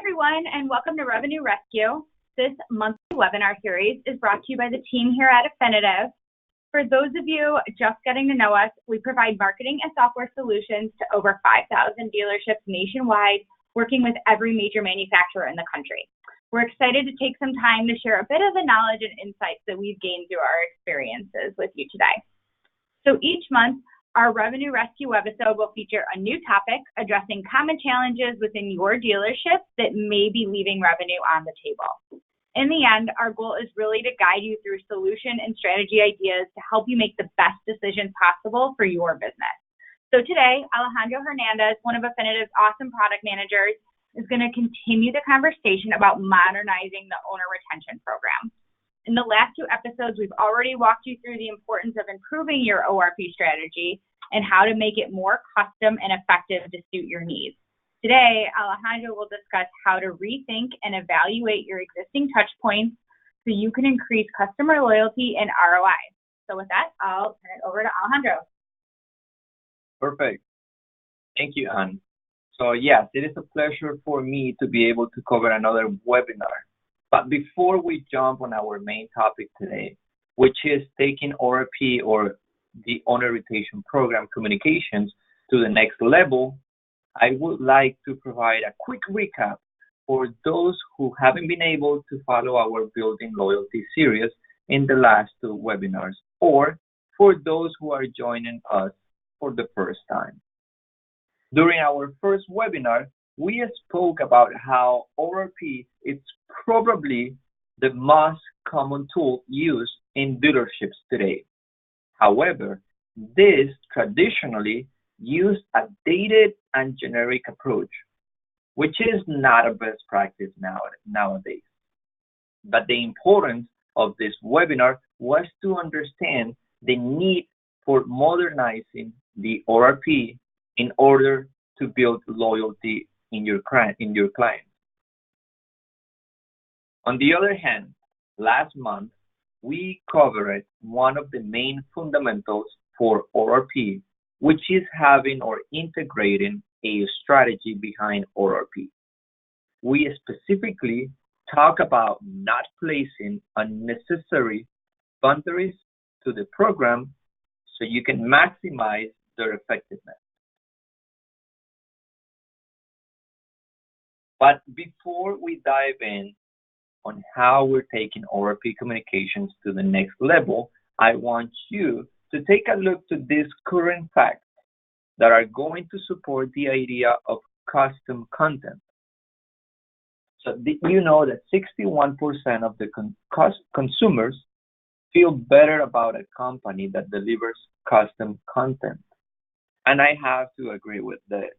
everyone, and welcome to Revenue Rescue. This monthly webinar series is brought to you by the team here at Affinitiv. For those of you just getting to know us, we provide marketing and software solutions to over 5,000 dealerships nationwide, working with every major manufacturer in the country. We're excited to take some time to share a bit of the knowledge and insights that we've gained through our experiences with you today. So each month, our Revenue Rescue webisode will feature a new topic addressing common challenges within your dealership that may be leaving revenue on the table. In the end, our goal is really to guide you through solution and strategy ideas to help you make the best decisions possible for your business. So today, Alejandro Hernandez, one of Affinitiv's awesome product managers, is going to continue the conversation about modernizing the owner retention program. In the last two episodes, we've already walked you through the importance of improving your ORP strategy and how to make it more custom and effective to suit your needs. Today, Alejandro will discuss how to rethink and evaluate your existing touch points so you can increase customer loyalty and ROI. So with that, I'll turn it over to Alejandro. Perfect. Thank you, Anne. So yes, it is a pleasure for me to be able to cover another webinar. But before we jump on our main topic today, which is taking ORP or the Owner Retention Program communications to the next level, I would like to provide a quick recap for those who haven't been able to follow our Building Loyalty series in the last two webinars, or for those who are joining us for the first time. During our first webinar, we spoke about how ORP is probably the most common tool used in dealerships today. However, this traditionally used a dated and generic approach, which is not a best practice nowadays. But the importance of this webinar was to understand the need for modernizing the ORP in order to build loyalty in your clients. On the other hand, last month, we covered one of the main fundamentals for ORP, which is having or integrating a strategy behind ORP. We specifically talk about not placing unnecessary boundaries to the program so you can maximize their effectiveness. But before we dive in on how we're taking ORP communications to the next level, I want you to take a look to these current facts that are going to support the idea of custom content. So you know that 61% of the consumers feel better about a company that delivers custom content. And I have to agree with this.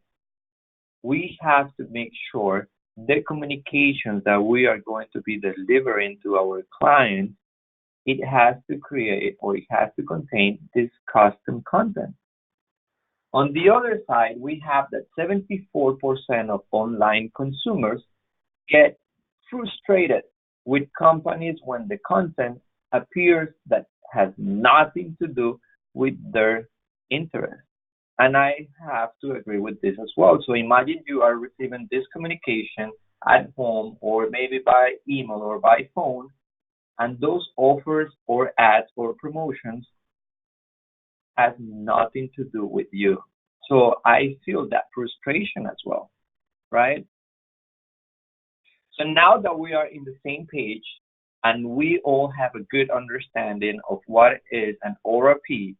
We have to make sure the communications that we are going to be delivering to our clients, it has to create or it has to contain this custom content. On the other side, we have that 74% of online consumers get frustrated with companies when the content appears that has nothing to do with their interest. And I have to agree with this as well. So imagine you are receiving this communication at home or maybe by email or by phone, and those offers or ads or promotions has nothing to do with you. So I feel that frustration as well, right? So now that we are in the same page and we all have a good understanding of what is an ORP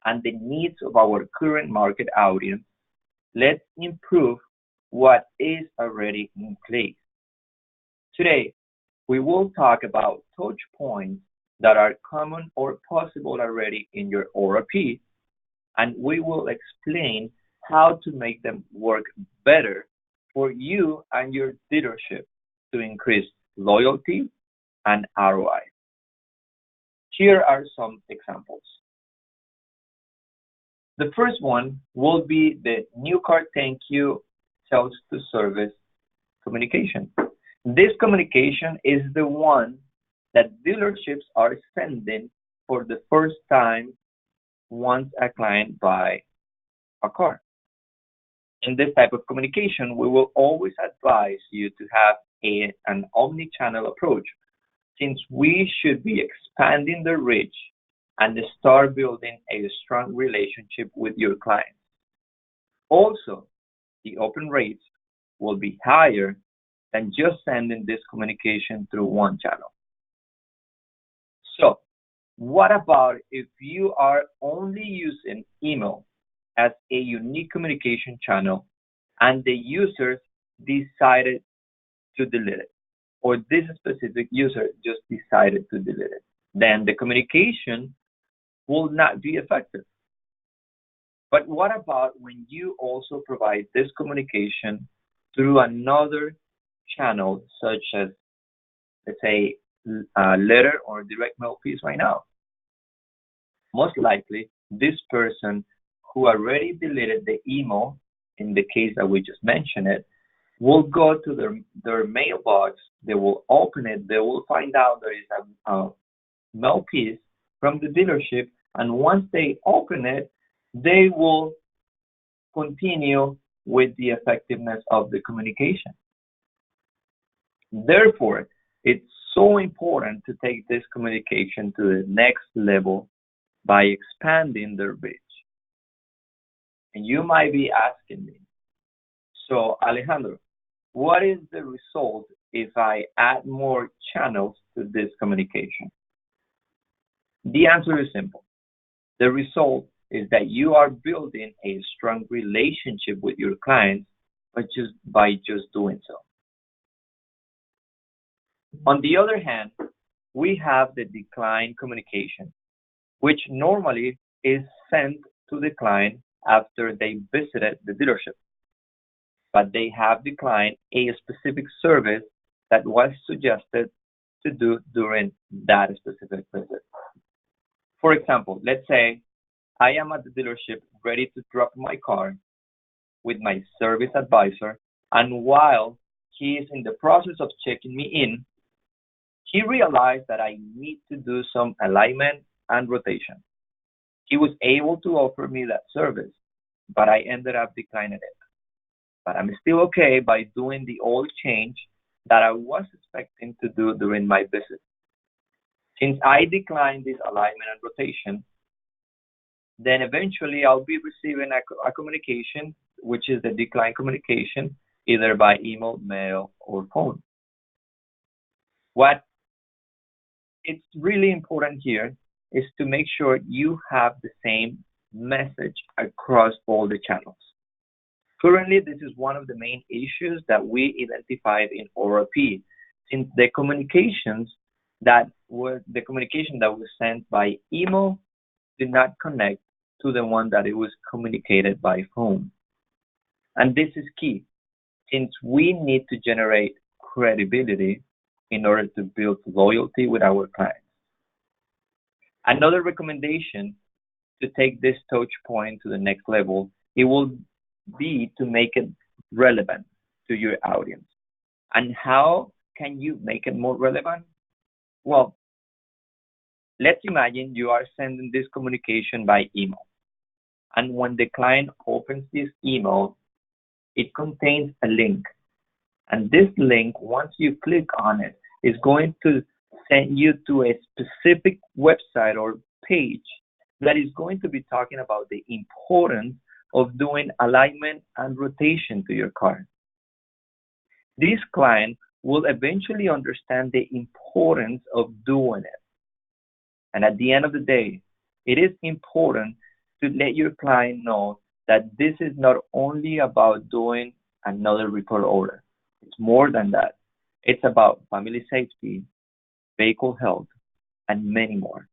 and the needs of our current market audience, let's improve what is already in place. Today, we will talk about touch points that are common or possible already in your ORP, and we will explain how to make them work better for you and your dealership to increase loyalty and ROI. Here are some examples. The first one will be the new car thank you sales to service communication. This communication is the one that dealerships are sending for the first time once a client buys a car. In this type of communication, we will always advise you to have an omni-channel approach, since we should be expanding the reach and start building a strong relationship with your clients. Also, the open rates will be higher than just sending this communication through one channel. So, what about if you are only using email as a unique communication channel and the users decided to delete it, or this specific user just decided to delete it? Then the communication will not be effective. But what about when you also provide this communication through another channel, such as, let's say, a letter or direct mail piece right now? Most likely, this person who already deleted the email, in the case that we just mentioned it, will go to their mailbox, they will open it, they will find out there is a mail piece from the dealership, and once they open it, they will continue with the effectiveness of the communication. Therefore, it's so important to take this communication to the next level by expanding the reach. And you might be asking me, so Alejandro, what is the result if I add more channels to this communication? The answer is simple. The result is that you are building a strong relationship with your clients by just doing so. On the other hand, we have the decline communication, which normally is sent to the client after they visited the dealership, but they have declined a specific service that was suggested to do during that specific visit. For example, let's say I am at the dealership ready to drop my car with my service advisor, and while he is in the process of checking me in, he realized that I need to do some alignment and rotation. He was able to offer me that service, but I ended up declining it. But I'm still okay by doing the oil change that I was expecting to do during my visit. Since I declined this alignment and rotation, then eventually I'll be receiving a communication, which is the decline communication, either by email, mail, or phone. What it's really important here is to make sure you have the same message across all the channels. Currently, this is one of the main issues that we identified in ORP, since the communication that was sent by email did not connect to the one that it was communicated by phone. And this is key, since we need to generate credibility in order to build loyalty with our clients. Another recommendation to take this touch point to the next level, it will be to make it relevant to your audience. And how can you make it more relevant? Well, let's imagine you are sending this communication by email. And when the client opens this email, it contains a link. And this link, once you click on it, is going to send you to a specific website or page that is going to be talking about the importance of doing alignment and rotation to your car. This client will eventually understand the importance of doing it. And at the end of the day, it is important to let your client know that this is not only about doing another repair order. It's more than that. It's about family safety, vehicle health, and many more.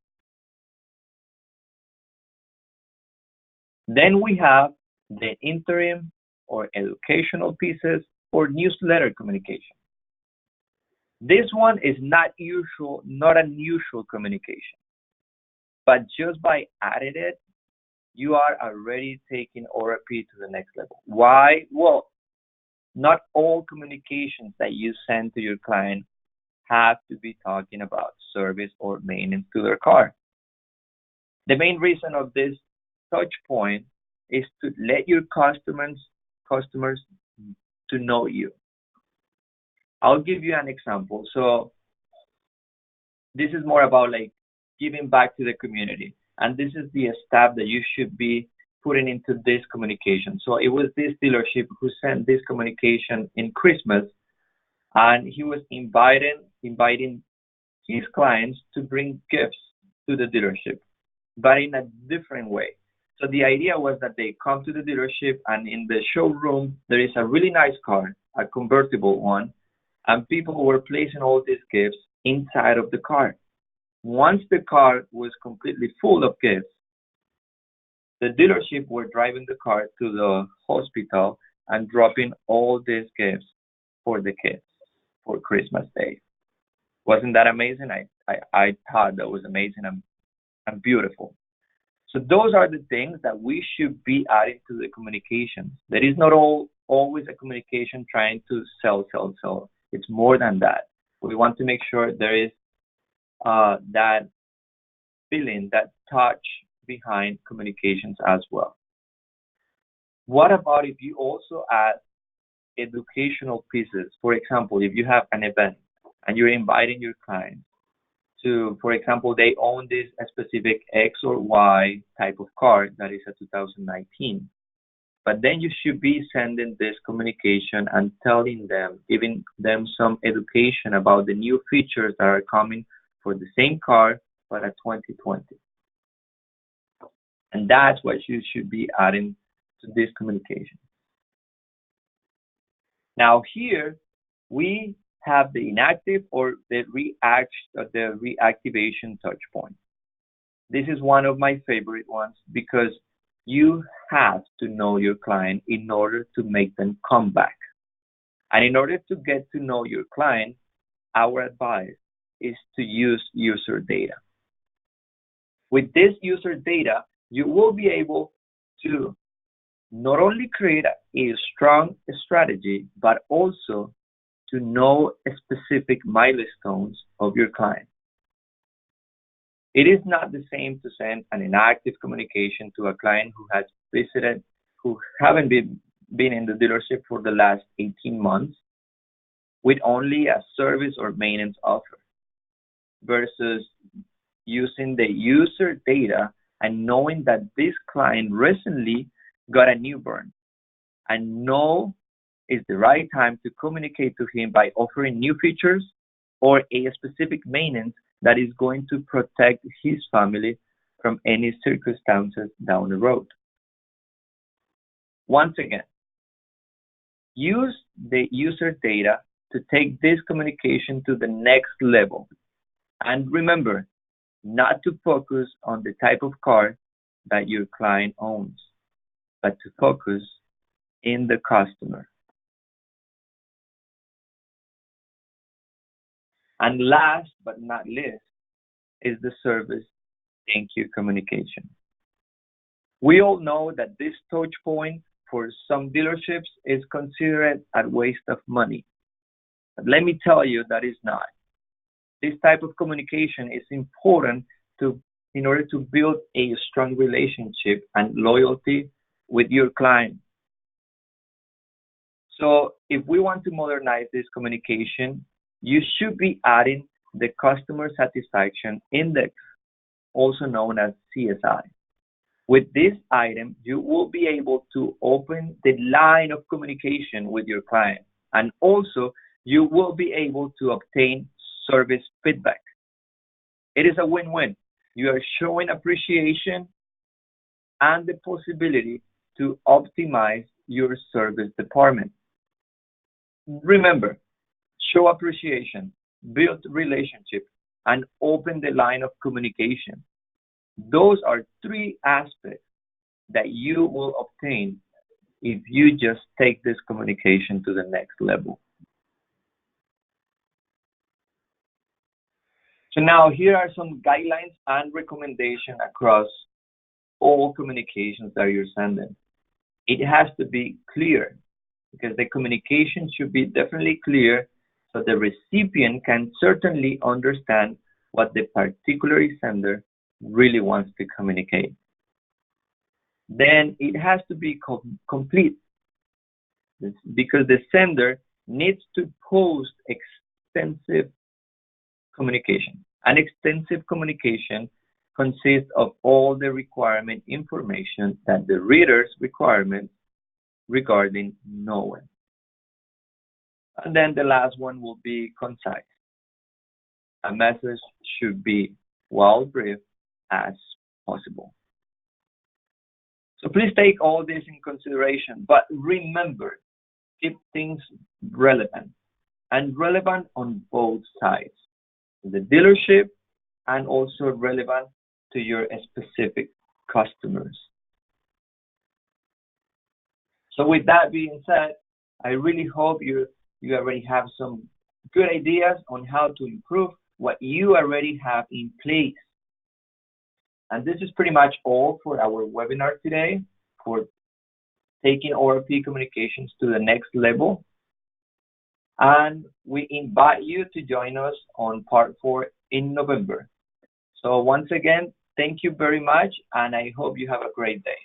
Then we have the interim or educational pieces or newsletter communication. This one is not unusual communication, but just by adding it, you are already taking ORP to the next level. Why? Well, not all communications that you send to your client have to be talking about service or maintenance to their car. The main reason of this touch point is to let your customers customers to know you. I'll give you an example. So this is more about like giving back to the community. And this is the step that you should be putting into this communication. So it was this dealership who sent this communication in Christmas, and he was inviting his clients to bring gifts to the dealership, but in a different way. So the idea was that they come to the dealership, and in the showroom, there is a really nice car, a convertible one, and people were placing all these gifts inside of the car. Once the car was completely full of gifts, the dealership were driving the car to the hospital and dropping all these gifts for the kids for Christmas Day. Wasn't that amazing? I thought that was amazing and beautiful. So those are the things that we should be adding to the communications. There is not always a communication trying to sell. It's more than that. We want to make sure there is that feeling, that touch behind communications as well. What about if you also add educational pieces? For example, if you have an event and you're inviting your clients to, for example, they own this a specific X or Y type of car that is a 2019. But then you should be sending this communication and telling them, giving them some education about the new features that are coming for the same car, but a 2020. And that's what you should be adding to this communication. Now here, we have the inactive or the reactivation touch point. This is one of my favorite ones because you have to know your client in order to make them come back. And in order to get to know your client, our advice is to use user data. With this user data, you will be able to not only create a strong strategy, but also to know specific milestones of your client. It is not the same to send an inactive communication to a client who has visited, who haven't been in the dealership for the last 18 months with only a service or maintenance offer versus using the user data and knowing that this client recently got a newborn and know is the right time to communicate to him by offering new features or a specific maintenance that is going to protect his family from any circumstances down the road. Once again, use the user data to take this communication to the next level. And remember, not to focus on the type of car that your client owns, but to focus in the customer. And last but not least is the service thank you communication. We all know that this touch point for some dealerships is considered a waste of money. But let me tell you that it's not. This type of communication is important in order to build a strong relationship and loyalty with your client. So if we want to modernize this communication, you should be adding the customer satisfaction index, also known as CSI. With this item, you will be able to open the line of communication with your client, and also you will be able to obtain service feedback. It is a win-win. You are showing appreciation and the possibility to optimize your service department. Remember, show appreciation, build relationship, and open the line of communication. Those are three aspects that you will obtain if you just take this communication to the next level. So now here are some guidelines and recommendations across all communications that you're sending. It has to be clear because the communication should be definitely clear so the recipient can certainly understand what the particular sender really wants to communicate. Then it has to be complete. because the sender needs to post extensive communication. An extensive communication consists of all the requirement information that the reader's requirements regarding knowing. And then the last one will be concise. A message should be well brief as possible. So please take all this in consideration, but remember, keep things relevant and relevant on both sides, the dealership and also relevant to your specific customers. So with that being said, I really hope you already have some good ideas on how to improve what you already have in place. And this is pretty much all for our webinar today for taking ORP communications to the next level. And we invite you to join us on part 4 in November. So once again, thank you very much, and I hope you have a great day.